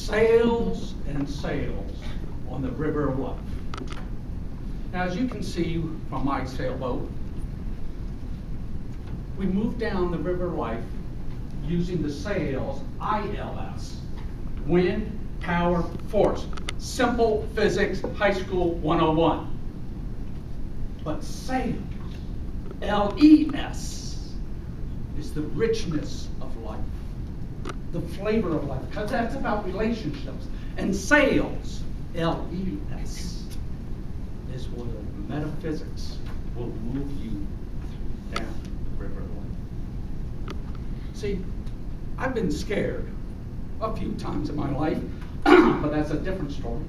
Sails and sails on the river of life. Now, as you can see from my sailboat, we move down the river of life using the sails, ILS, wind, power, force. Simple physics, high school 101. But sails, LES, is the richness of life, the flavor of life, because that's about relationships. And sails, LES, is where metaphysics will move you down the river of life. See, I've been scared a few times in my life, but that's a different story.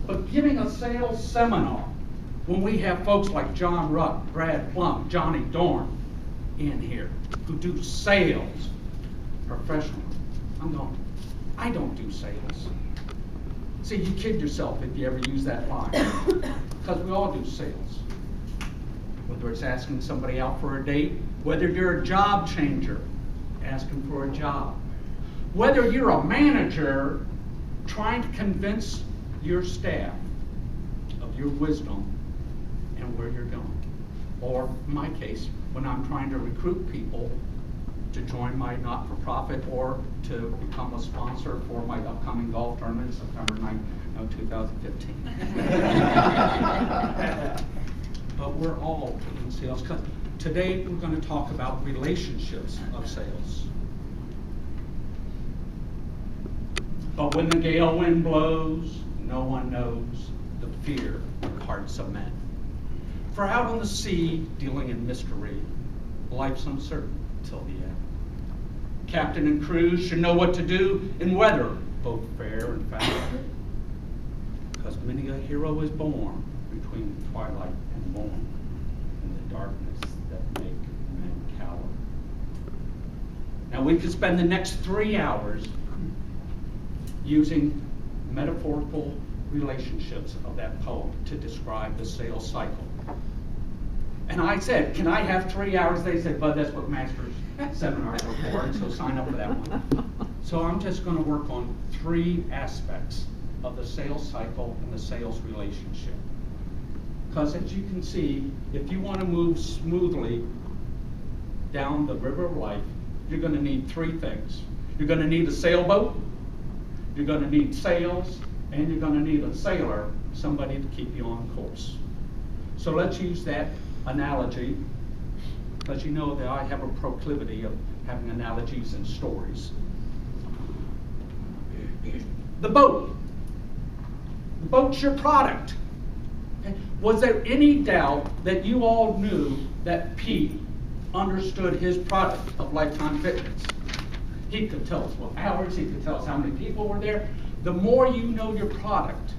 But giving a sales seminar, when we have folks like John Ruck, Brad Plum, Johnny Dorn in here, who do sales professionally, I'm going, I don't do sales. See, you kid yourself if you ever use that line, because we all do sales. Whether it's asking somebody out for a date, whether you're a job changer, asking for a job, whether you're a manager trying to convince your staff of your wisdom and where you're going. Or in my case, when I'm trying to recruit people to join my not-for-profit or to become a sponsor for my upcoming golf tournament, September 9th, 2015. But we're all in sales. Today we're going to talk about relationships of sales. But when the gale wind blows, no one knows the fear of hearts of men. For out on the sea, dealing in mystery, life's uncertain till the end. Captain and crew should know what to do in weather, both fair and foul. Because many a hero is born between twilight and morn, in the darkness that make men cower. Now we could spend the next 3 hours using metaphorical relationships of that poem to describe the sales cycle. And I said, can I have 3 hours? They said, Bud, that's what master's seminars are for, and so sign up for that one. So I'm just going to work on 3 aspects of the sales cycle and the sales relationship. Because as you can see, if you want to move smoothly down the river of life, you're going to need 3 things. You're going to need a sailboat, you're going to need sails, and you're going to need a sailor, somebody to keep you on course. So let's use that analogy, because you know that I have a proclivity of having analogies and stories. The boat. The boat's your product. Okay? Was there any doubt that you all knew that Pete understood his product of Lifetime Fitness? He could tell us what hours, he could tell us how many people were there. The more you know your product,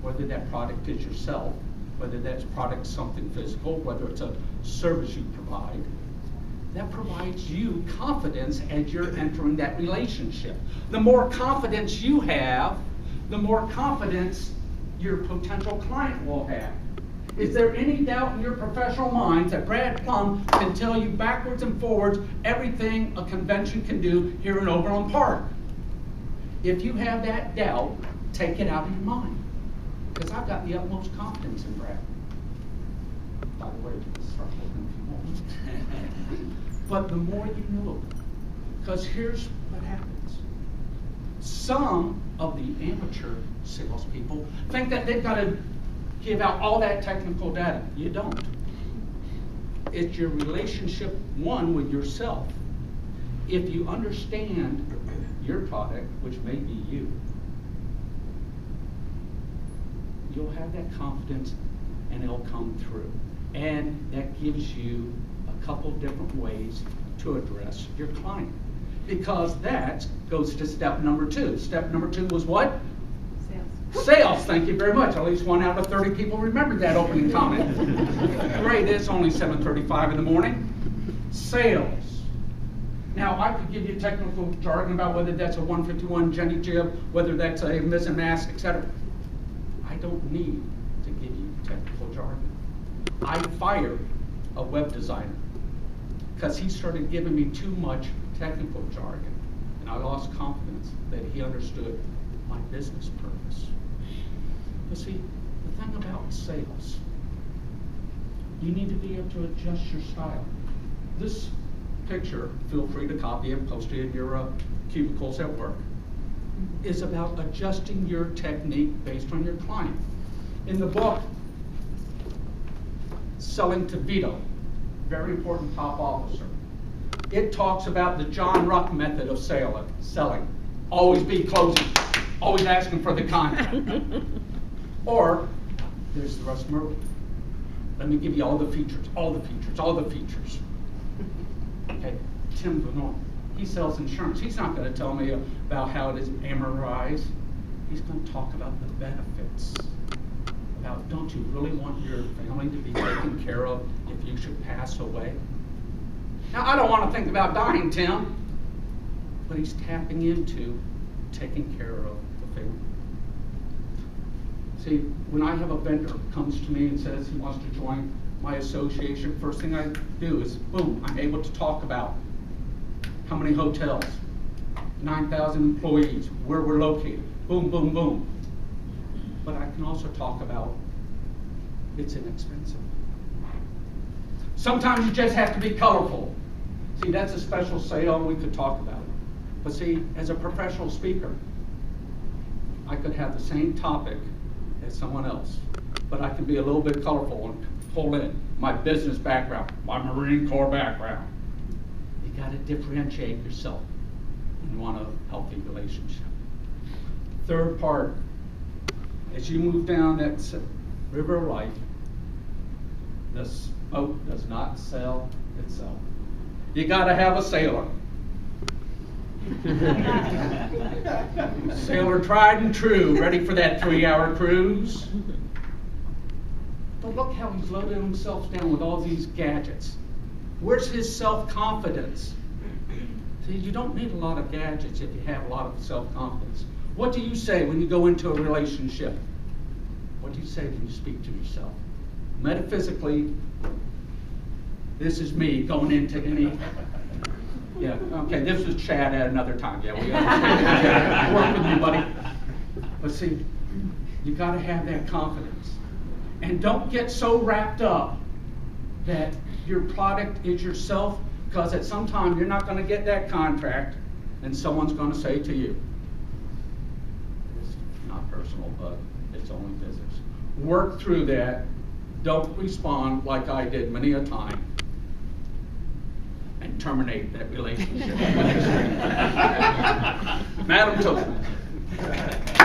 whether that product is yourself, whether that's product something physical, whether it's a service you provide, that provides you confidence as you're entering that relationship. The more confidence you have, the more confidence your potential client will have. Is there any doubt in your professional minds that Brad Plum can tell you backwards and forwards everything a convention can do here in Overland Park? If you have that doubt, take it out of your mind. Because I've got the utmost confidence in Brad. By the way, we'll start looking a few moments. But the more you know, because here's what happens. Some of the amateur salespeople think that they've got to give out all that technical data. You don't. It's your relationship, one, with yourself. If you understand your product, which may be you, you'll have that confidence and it'll come through. And that gives you a couple different ways to address your client. Because that goes to step number 2. Step number 2 was what? Sales, thank you very much. At least 1 out of 30 people remembered that opening comment. Great, it's only 7:35 in the morning. Sales. Now, I could give you technical jargon about whether that's a 151 Jenny jib, whether that's a miss and mass, etc. I don't need to give you technical jargon. I fired a web designer because he started giving me too much technical jargon. And I lost confidence that he understood my business purpose. But see, the thing about sales, you need to be able to adjust your style. This picture, feel free to copy and post it in your cubicles at work, is about adjusting your technique based on your client. In the book, Selling to Vito, very important top officer, it talks about the John Ruck method of selling. Always be closing, always asking for the contract. Or, there's the Russ Murray. Let me give you all the features, all the features, all the features. Okay, Tim Vanor, he sells insurance. He's not going to tell me about how it is amortized. He's going to talk about the benefits. About, don't you really want your family to be taken care of if you should pass away? Now, I don't want to think about dying, Tim, but he's tapping into taking care of the family. See, when I have a vendor comes to me and says he wants to join my association, first thing I do is, boom, I'm able to talk about how many hotels, 9,000 employees, where we're located, boom, boom, boom. But I can also talk about it's inexpensive. Sometimes you just have to be colorful. See, that's a special sale, we could talk about it. But see, as a professional speaker, I could have the same topic as someone else, but I can be a little bit colorful and pull in my business background, my Marine Corps background. You got to differentiate yourself when you want a healthy relationship. Third part, as you move down that river of life, the smoke does not sell itself. You got to have a sailor. Sailor tried and true, ready for that 3-hour cruise. But look how he's loaded himself down with all these gadgets. Where's his self-confidence? See, you don't need a lot of gadgets if you have a lot of self-confidence. What do you say when you go into a relationship? What do you say when you speak to yourself? Metaphysically, this is me going into any... Yeah, okay, this was Chad at another time. Yeah, we understand. Work with you, buddy. But see, you got to have that confidence. And don't get so wrapped up that your product is yourself, because at some time you're not going to get that contract and someone's going to say to you, it's not personal, but it's only business. Work through that. Don't respond like I did many a time and terminate that relationship. Madam Toastmaster.